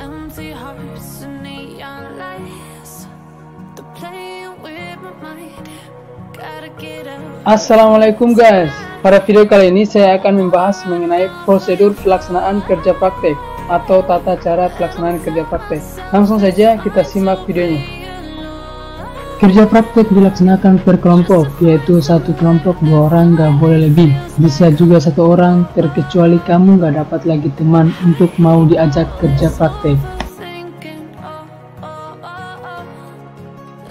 empty hearts and neon lights. They're playing with my mind. Gotta get out. Assalamualaikum guys. Pada video kali ini saya akan membahas mengenai prosedur pelaksanaan kerja praktek atau tata cara pelaksanaan kerja praktek. Langsung saja kita simak videonya. Kerja praktek dilaksanakan per kelompok, yaitu satu kelompok 2 orang, nggak boleh lebih. Bisa juga 1 orang, terkecuali kamu nggak dapat lagi teman untuk mau diajak kerja praktek.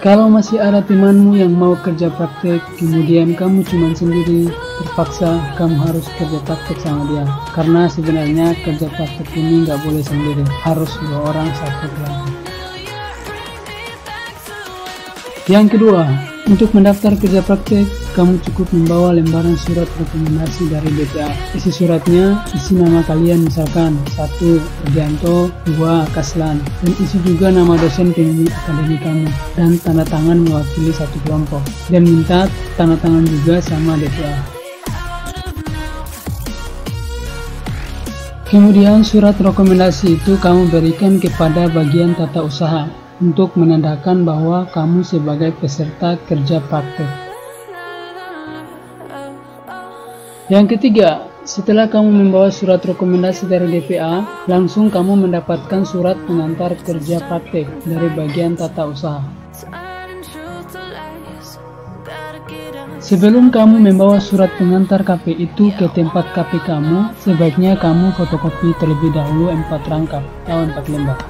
Kalau masih ada temanmu yang mau kerja praktek, kemudian kamu cuma sendiri, terpaksa kamu harus kerja praktek sama dia. Karena sebenarnya kerja praktek ini nggak boleh sendiri, harus 2 orang 1 kelompok. Yang kedua, untuk mendaftar kerja praktek, kamu cukup membawa lembaran surat rekomendasi dari BPA. Isi suratnya, isi nama kalian, misalkan 1. Erdianto, 2. Kaslan, dan isi juga nama dosen pembimbing akademi kamu, dan tanda tangan mewakili 1 kelompok, dan minta tanda tangan juga sama BPA. Kemudian surat rekomendasi itu kamu berikan kepada bagian tata usaha untuk menandakan bahwa kamu sebagai peserta kerja praktek. Yang ketiga, setelah kamu membawa surat rekomendasi dari DPA, langsung kamu mendapatkan surat pengantar kerja praktek dari bagian tata usaha. Sebelum kamu membawa surat pengantar KP itu ke tempat KP kamu, sebaiknya kamu fotokopi terlebih dahulu 4 rangkap atau 4 lembar.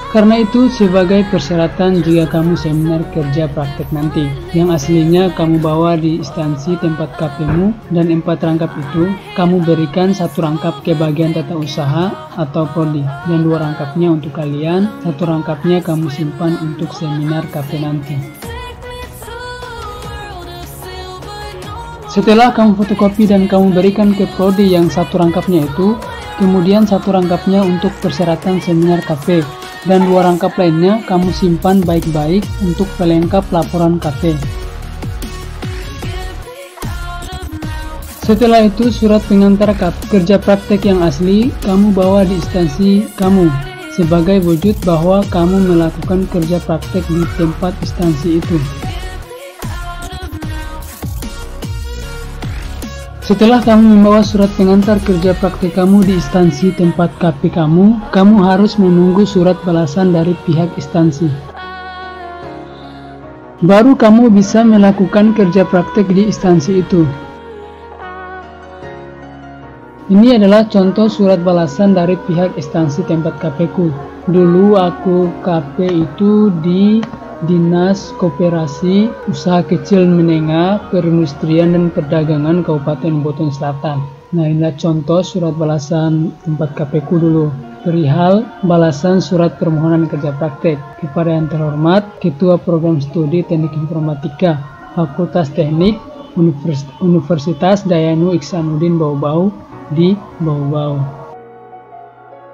Karena itu sebagai persyaratan jika kamu seminar kerja praktek nanti, yang aslinya kamu bawa di instansi tempat KP-mu, dan 4 rangkap itu kamu berikan 1 rangkap ke bagian tata usaha atau prodi, dan 2 rangkapnya untuk kalian, 1 rangkapnya kamu simpan untuk seminar KP nanti. Setelah kamu fotokopi dan kamu berikan ke prodi yang 1 rangkapnya itu, kemudian 1 rangkapnya untuk persyaratan seminar KP, dan 2 rangkap lainnya kamu simpan baik-baik untuk pelengkap laporan KP. Setelah itu surat pengantar kerja praktek yang asli kamu bawa di instansi kamu sebagai wujud bahwa kamu melakukan kerja praktek di tempat instansi itu. Setelah kamu membawa surat pengantar kerja praktek kamu di instansi tempat KP kamu harus menunggu surat balasan dari pihak instansi. Baru kamu bisa melakukan kerja praktek di instansi itu. Ini adalah contoh surat balasan dari pihak instansi tempat KP ku. Dulu aku KP itu di Dinas Koperasi Usaha Kecil Menengah Perindustrian dan Perdagangan Kabupaten Buton Selatan. Nah, inilah contoh surat balasan tempat KP ku dulu. Perihal balasan surat permohonan kerja praktek kepada yang terhormat Ketua Program Studi Teknik Informatika Fakultas Teknik Universitas Dayanu Iksanuddin Bau-Bau di Bau-Bau.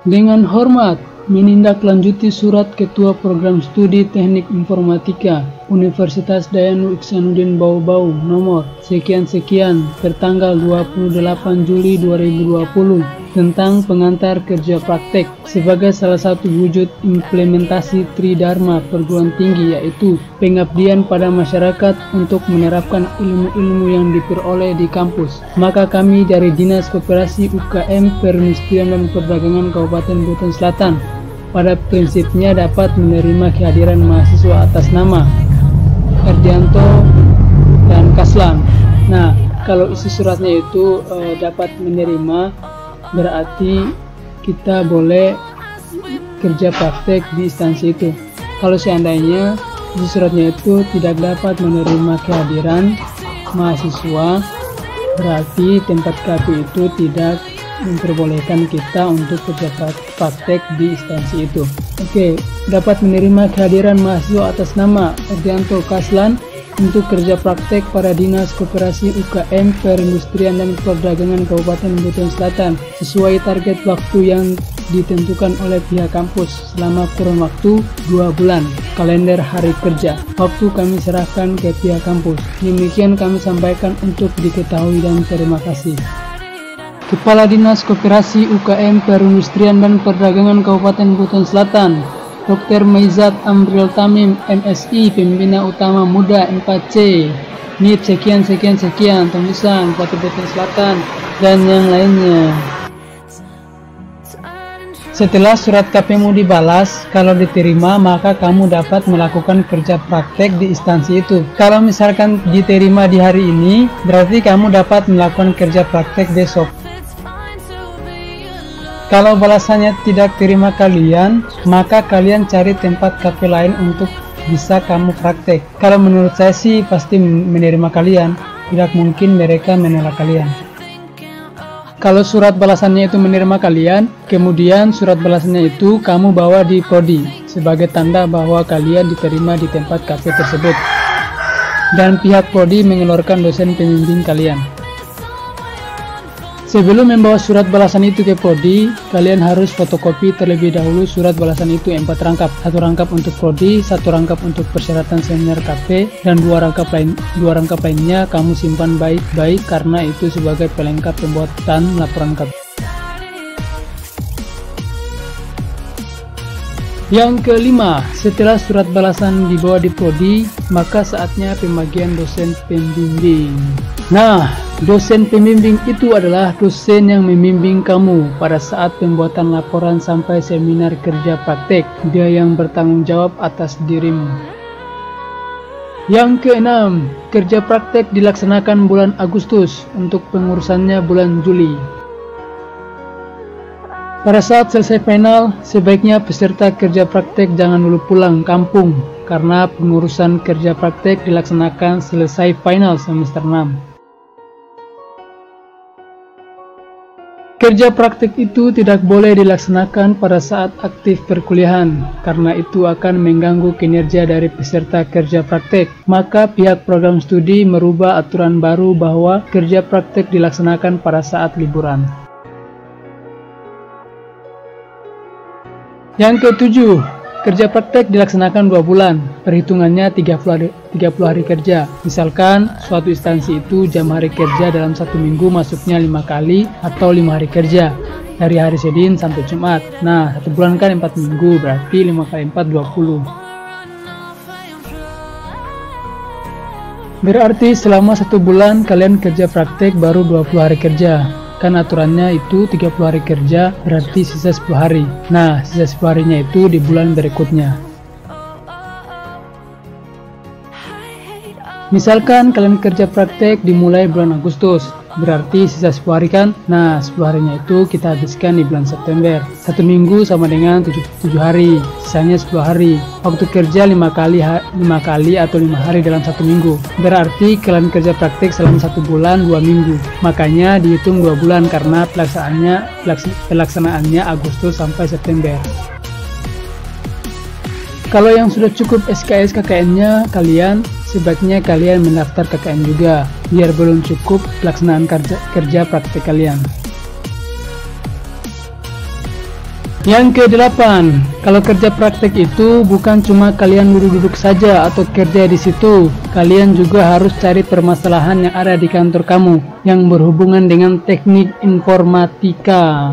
Dengan hormat, menindaklanjuti surat Ketua Program Studi Teknik Informatika Universitas Dayanu Iksanuddin Bau-Bau nomor sekian-sekian tertanggal 28 Juli 2020 tentang pengantar kerja praktek sebagai salah satu wujud implementasi Tridharma perguruan tinggi, yaitu pengabdian pada masyarakat untuk menerapkan ilmu-ilmu yang diperoleh di kampus. Maka kami dari Dinas Koperasi UKM Perindustrian dan Perdagangan Kabupaten Buton Selatan pada prinsipnya dapat menerima kehadiran mahasiswa atas nama Erdianto dan Kaslan. Nah, kalau isi suratnya itu dapat menerima, berarti kita boleh kerja praktek di instansi itu. Kalau seandainya isi suratnya itu tidak dapat menerima kehadiran mahasiswa, berarti tempat KP itu tidak memperbolehkan kita untuk kerja praktek di instansi itu. Oke, dapat menerima kehadiran mahasiswa atas nama Erdianto Kaslan untuk kerja praktek pada Dinas Koperasi UKM Perindustrian dan Perdagangan Kabupaten Buton Selatan sesuai target waktu yang ditentukan oleh pihak kampus selama kurun waktu 2 bulan kalender hari kerja. Waktu kami serahkan ke pihak kampus. Demikian kami sampaikan untuk diketahui dan terima kasih. Kepala Dinas Koperasi UKM Perindustrian dan Perdagangan Kabupaten Buton Selatan, Dr. Maizat Amril Tamim, MSI, Pembina Utama Muda 4C, NIP sekian, tembusan Bupati Buton Selatan, dan yang lainnya. Setelah surat KPmu dibalas, kalau diterima maka kamu dapat melakukan kerja praktek di instansi itu. Kalau misalkan diterima di hari ini, berarti kamu dapat melakukan kerja praktek besok. Kalau balasannya tidak terima kalian, maka kalian cari tempat KP lain untuk bisa kamu praktek. Kalau menurut saya sih pasti menerima kalian, tidak mungkin mereka menolak kalian. Kalau surat balasannya itu menerima kalian, kemudian surat balasannya itu kamu bawa di prodi sebagai tanda bahwa kalian diterima di tempat KP tersebut, dan pihak prodi mengeluarkan dosen pembimbing kalian. Sebelum membawa surat balasan itu ke prodi, kalian harus fotokopi terlebih dahulu surat balasan itu 4 rangkap. 1 rangkap untuk prodi, 1 rangkap untuk persyaratan seminar KP, dan 2 rangkap lainnya kamu simpan baik-baik karena itu sebagai pelengkap pembuatan laporan KP. Yang kelima, setelah surat balasan dibawa di prodi, maka saatnya pembagian dosen pembimbing. Nah, dosen pembimbing itu adalah dosen yang membimbing kamu pada saat pembuatan laporan sampai seminar kerja praktek. Dia yang bertanggung jawab atas dirimu. Yang keenam, kerja praktek dilaksanakan bulan Agustus, untuk pengurusannya bulan Juli. Pada saat selesai final, sebaiknya peserta kerja praktek jangan dulu pulang kampung, karena pengurusan kerja praktek dilaksanakan selesai final semester 6. Kerja praktek itu tidak boleh dilaksanakan pada saat aktif perkuliahan, karena itu akan mengganggu kinerja dari peserta kerja praktek. Maka pihak program studi merubah aturan baru bahwa kerja praktek dilaksanakan pada saat liburan. Yang ketujuh, kerja praktek dilaksanakan 2 bulan, perhitungannya 30 hari kerja. Misalkan suatu instansi itu jam hari kerja dalam 1 minggu masuknya 5 kali atau 5 hari kerja, dari hari Senin sampai Jumat. Nah, 1 bulan kan 4 minggu, berarti 5 kali 4, 20. Berarti selama 1 bulan kalian kerja praktek baru 20 hari kerja. Kan aturannya itu 30 hari kerja, berarti sisa 10 hari. Nah, sisa 10 harinya itu di bulan berikutnya. Misalkan kalian kerja praktek dimulai bulan Agustus, berarti sisa 10 hari kan? Nah, 10 harinya itu kita habiskan di bulan September. 1 minggu sama dengan 7 hari, sisanya 10 hari. Waktu kerja 5 kali atau 5 hari dalam 1 minggu. Berarti kalian kerja praktek selama 1 bulan 2 minggu. Makanya dihitung 2 bulan karena pelaksanaannya Agustus sampai September. Kalau yang sudah cukup SKS KKN-nya kalian, sebaiknya kalian mendaftar KKN juga, biar belum cukup pelaksanaan kerja praktek kalian. Yang ke-8, kalau kerja praktek itu bukan cuma kalian duduk-duduk saja atau kerja di situ, kalian juga harus cari permasalahan yang ada di kantor kamu yang berhubungan dengan teknik informatika.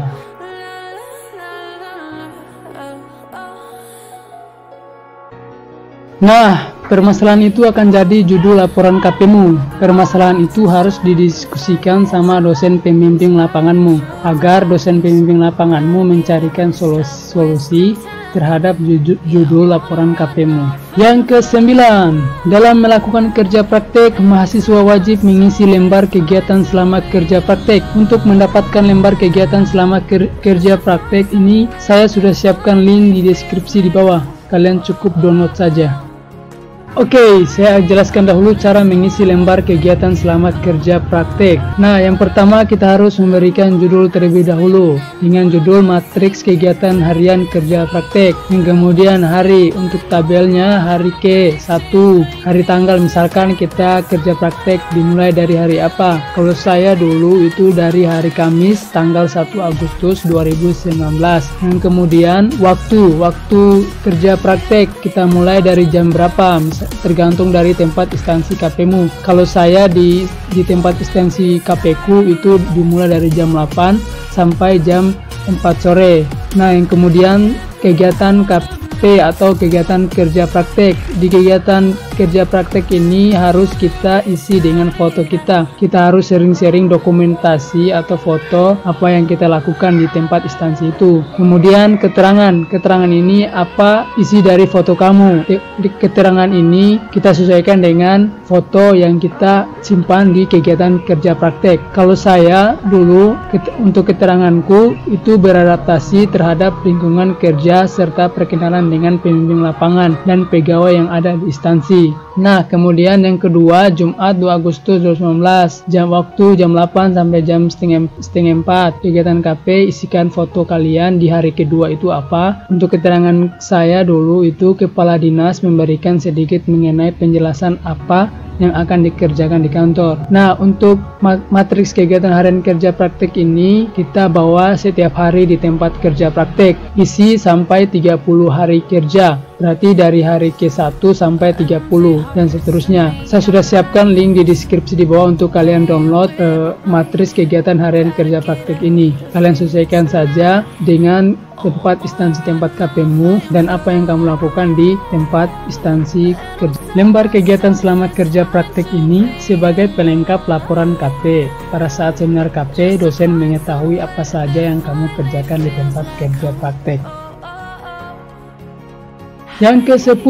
Nah, permasalahan itu akan jadi judul laporan KP-mu. Permasalahan itu harus didiskusikan sama dosen pembimbing lapanganmu, agar dosen pembimbing lapanganmu mencarikan solusi terhadap judul laporan KP-mu. Yang ke-9, dalam melakukan kerja praktek, mahasiswa wajib mengisi lembar kegiatan selama kerja praktek. Untuk mendapatkan lembar kegiatan selama kerja praktek ini, saya sudah siapkan link di deskripsi di bawah. Kalian cukup download saja. Oke, saya jelaskan dahulu cara mengisi lembar kegiatan selama kerja praktek. Nah, yang pertama kita harus memberikan judul terlebih dahulu dengan judul matriks kegiatan harian kerja praktek. Yang kemudian hari, untuk tabelnya hari ke-1, hari tanggal, misalkan kita kerja praktek dimulai dari hari apa. Kalau saya dulu itu dari hari Kamis tanggal 1 Agustus 2019. Yang kemudian waktu kerja praktek kita mulai dari jam berapa, tergantung dari tempat instansi KP-mu. Kalau saya di tempat instansi KP-ku itu dimulai dari jam 8 sampai jam 4 sore. Nah, yang kemudian kegiatan KP atau kegiatan kerja praktek. Di kegiatan kerja praktek ini harus kita isi dengan foto kita. Kita harus sering-sering dokumentasi atau foto apa yang kita lakukan di tempat instansi itu. Kemudian keterangan ini apa isi dari foto kamu. Di keterangan ini kita sesuaikan dengan foto yang kita simpan di kegiatan kerja praktek. Kalau saya dulu untuk keteranganku itu beradaptasi terhadap lingkungan kerja serta perkenalan dengan pembimbing lapangan dan pegawai yang ada di instansi. Nah, kemudian yang kedua, Jumat 2 Agustus 2019, waktu jam 8 sampai jam setengah 4. Kegiatan KP, isikan foto kalian di hari kedua itu apa. Untuk keterangan saya dulu itu kepala dinas memberikan sedikit mengenai penjelasan apa yang akan dikerjakan di kantor. Nah, untuk matriks kegiatan harian kerja praktek ini kita bawa setiap hari di tempat kerja praktek. Isi sampai 30 hari kerja. Berarti dari hari ke-1 sampai 30 dan seterusnya. Saya sudah siapkan link di deskripsi di bawah untuk kalian download matriks kegiatan harian kerja praktek ini. Kalian sesuaikan saja dengan tempat instansi tempat KP-mu dan apa yang kamu lakukan di tempat instansi kerja. Lembar kegiatan selama kerja praktek ini sebagai pelengkap laporan KP. Pada saat seminar KP, dosen mengetahui apa saja yang kamu kerjakan di tempat kerja praktek. Yang ke-10,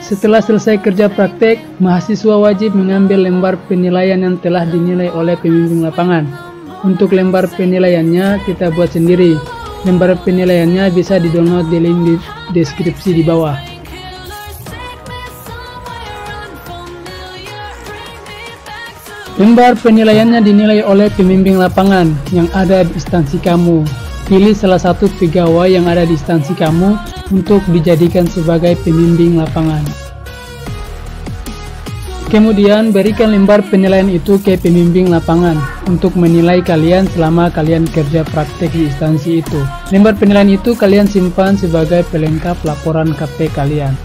setelah selesai kerja praktek, mahasiswa wajib mengambil lembar penilaian yang telah dinilai oleh pembimbing lapangan. Untuk lembar penilaiannya kita buat sendiri. Lembar penilaiannya bisa di-download di link di deskripsi di bawah. Lembar penilaiannya dinilai oleh pembimbing lapangan yang ada di instansi kamu. Pilih salah satu pegawai yang ada di instansi kamu untuk dijadikan sebagai pembimbing lapangan. Kemudian berikan lembar penilaian itu ke pembimbing lapangan untuk menilai kalian selama kalian kerja praktek di instansi itu. Lembar penilaian itu kalian simpan sebagai pelengkap laporan KP kalian.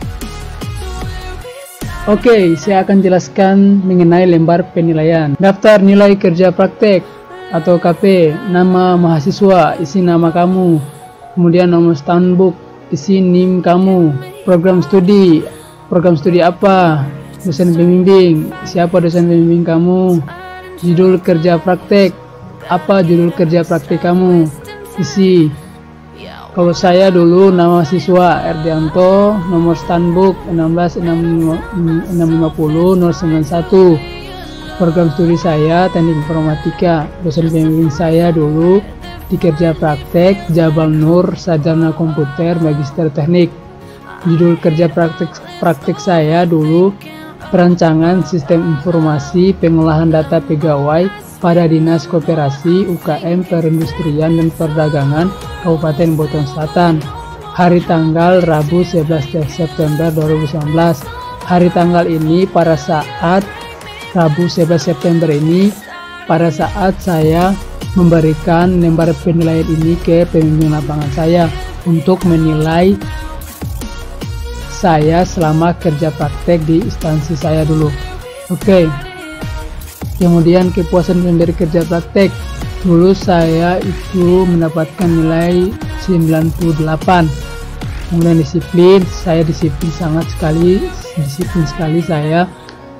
Oke, saya akan jelaskan mengenai lembar penilaian. Daftar nilai kerja praktek atau KP, nama mahasiswa, isi nama kamu, kemudian nomor standbook, isi NIM kamu, program studi apa, dosen pembimbing, siapa dosen pembimbing kamu, judul kerja praktek, apa judul kerja praktek kamu, isi. Kalau saya dulu nama siswa Erdianto, nomor standbook 16650091. Program studi saya Teknik Informatika. Dosen pembimbing saya dulu di kerja praktek Jabal Nur, sarjana komputer, magister teknik. Judul kerja praktek saya dulu perancangan sistem informasi pengolahan data pegawai pada Dinas Koperasi UKM Perindustrian dan Perdagangan Kabupaten Buton Selatan. Hari tanggal Rabu 11 September 2019. Hari tanggal ini pada saat Rabu 11 September ini pada saat saya memberikan lembar penilaian ini ke pembimbing lapangan saya untuk menilai saya selama kerja praktek di instansi saya dulu. Oke. Kemudian kepuasan dari kerja praktek. Dulu saya itu mendapatkan nilai 98. Kemudian disiplin, saya disiplin sekali saya.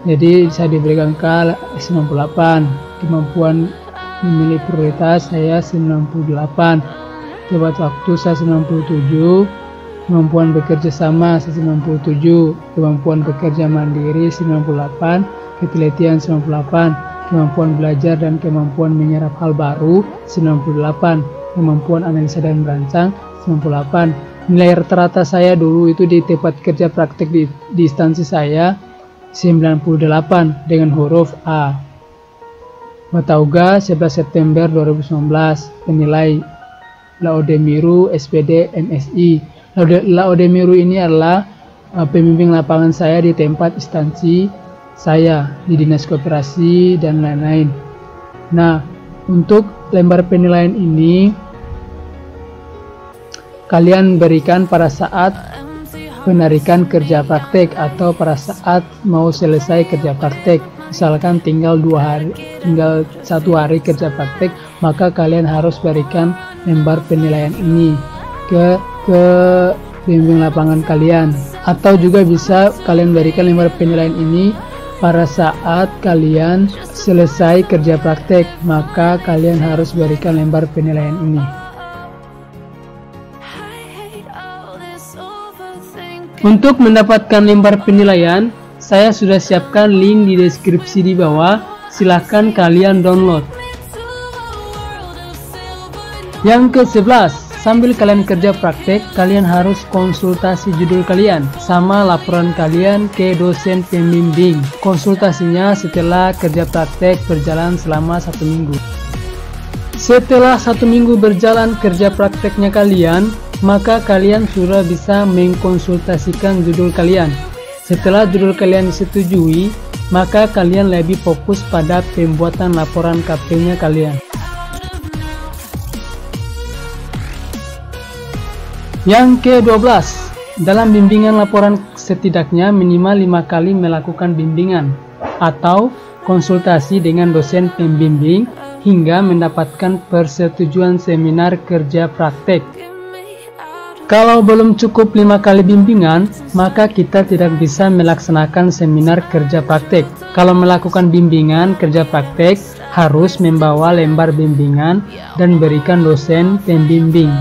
Jadi saya diberikan angka 98. Kemampuan memilih prioritas saya 98. Tepat waktu saya 97. Kemampuan bekerja sama 97, kemampuan bekerja mandiri 98, ketelitian 98, kemampuan belajar dan kemampuan menyerap hal baru 98, kemampuan analisa dan merancang 98. Nilai rata-rata saya dulu itu di tempat kerja praktek di instansi saya 98 dengan huruf A. Batauga 11 September 2019. Penilai Laodemiru SPD MSI. Laodemiru ini adalah pembimbing lapangan saya di tempat instansi saya di Dinas Koperasi dan lain-lain. Nah, untuk lembar penilaian ini kalian berikan pada saat penarikan kerja praktek atau pada saat mau selesai kerja praktek. Misalkan tinggal 1 hari kerja praktek, maka kalian harus berikan lembar penilaian ini ke pembimbing lapangan kalian. Atau juga bisa kalian berikan lembar penilaian ini pada saat kalian selesai kerja praktek, maka kalian harus berikan lembar penilaian ini. Untuk mendapatkan lembar penilaian, saya sudah siapkan link di deskripsi di bawah, silahkan kalian download. Yang ke-11, sambil kalian kerja praktek, kalian harus konsultasi judul kalian sama laporan kalian ke dosen pembimbing. Konsultasinya setelah kerja praktek berjalan selama 1 minggu. Setelah 1 minggu berjalan kerja prakteknya kalian, maka kalian sudah bisa mengkonsultasikan judul kalian. Setelah judul kalian disetujui, maka kalian lebih fokus pada pembuatan laporan KP-nya kalian. Yang ke-12, dalam bimbingan laporan setidaknya minimal 5 kali melakukan bimbingan atau konsultasi dengan dosen pembimbing hingga mendapatkan persetujuan seminar kerja praktek. Kalau belum cukup 5 kali bimbingan, maka kita tidak bisa melaksanakan seminar kerja praktek. Kalau melakukan bimbingan kerja praktek, harus membawa lembar bimbingan dan berikan dosen pembimbing.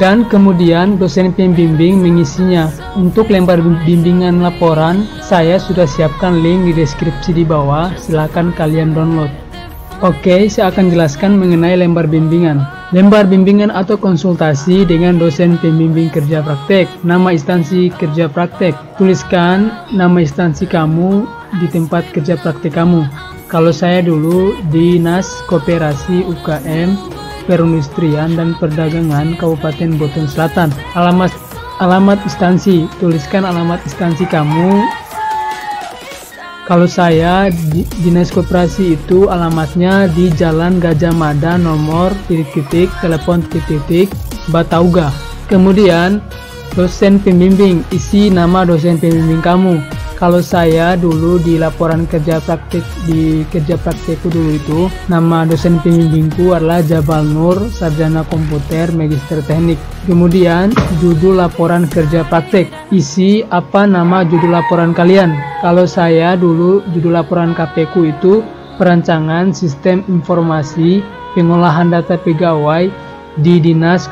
Dan kemudian dosen pembimbing mengisinya. Untuk lembar bimbingan laporan, saya sudah siapkan link di deskripsi di bawah, silakan kalian download. Oke, saya akan jelaskan mengenai lembar bimbingan. Lembar bimbingan atau konsultasi dengan dosen pembimbing kerja praktek. Nama instansi kerja praktek. Tuliskan nama instansi kamu di tempat kerja praktek kamu. Kalau saya dulu Dinas Koperasi UKM Perindustrian dan Perdagangan Kabupaten Buton Selatan. Alamat instansi, tuliskan alamat instansi kamu. Kalau saya Dinas Koperasi itu alamatnya di Jalan Gajah Mada nomor ... telepon ... Batauga. Kemudian dosen pembimbing, isi nama dosen pembimbing kamu. Kalau saya dulu di laporan kerja praktek di kerja praktekku dulu itu, nama dosen pembimbingku adalah Jabal Nur, sarjana komputer, magister teknik. Kemudian judul laporan kerja praktek, isi apa nama judul laporan kalian. Kalau saya dulu judul laporan KP-ku itu perancangan sistem informasi pengolahan data pegawai di Dinas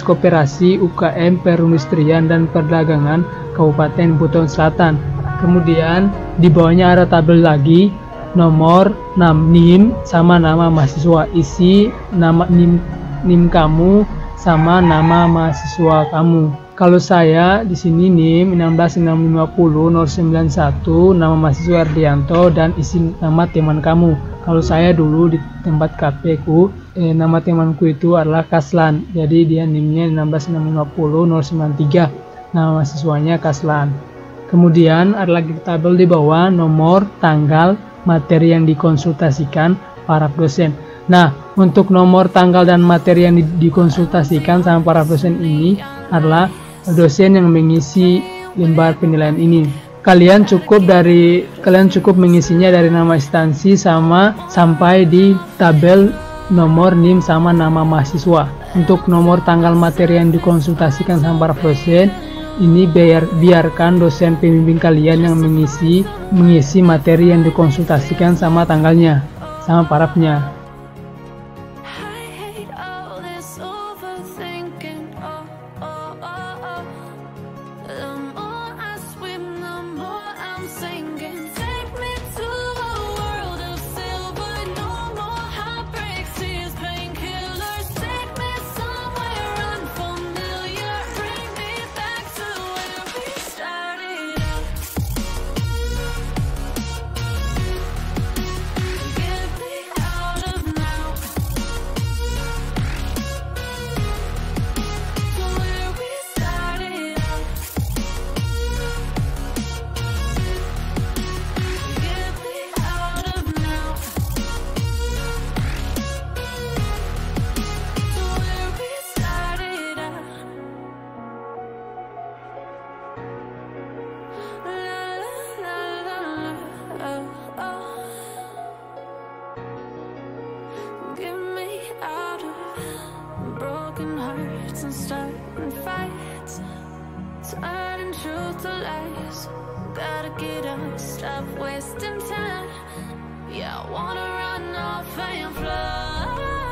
Koperasi UKM Perindustrian dan Perdagangan Kabupaten Buton Selatan. Kemudian di bawahnya ada tabel lagi, nomor, NIM sama nama mahasiswa, isi nama NIM kamu sama nama mahasiswa kamu. Kalau saya di sini NIM 16650 091, nama mahasiswa Ardianto dan isi nama teman kamu. Kalau saya dulu di tempat KP ku, nama temanku itu adalah Kaslan, jadi dia NIM-nya 1650093, nama mahasiswanya Kaslan. Kemudian ada lagi tabel di bawah, nomor, tanggal, materi yang dikonsultasikan, para dosen. Nah, untuk nomor, tanggal, dan materi yang dikonsultasikan sama para dosen ini adalah dosen yang mengisi lembar penilaian ini. Kalian cukup mengisinya dari nama instansi sampai di tabel nomor, NIM sama nama mahasiswa. Untuk nomor, tanggal, materi yang dikonsultasikan sama para dosen, ini biarkan dosen pembimbing kalian yang mengisi materi yang dikonsultasikan sama tanggalnya, sama parafnya. and starting fights, turning truth to lies. Gotta get up, stop wasting time. Yeah, I wanna run off and fly.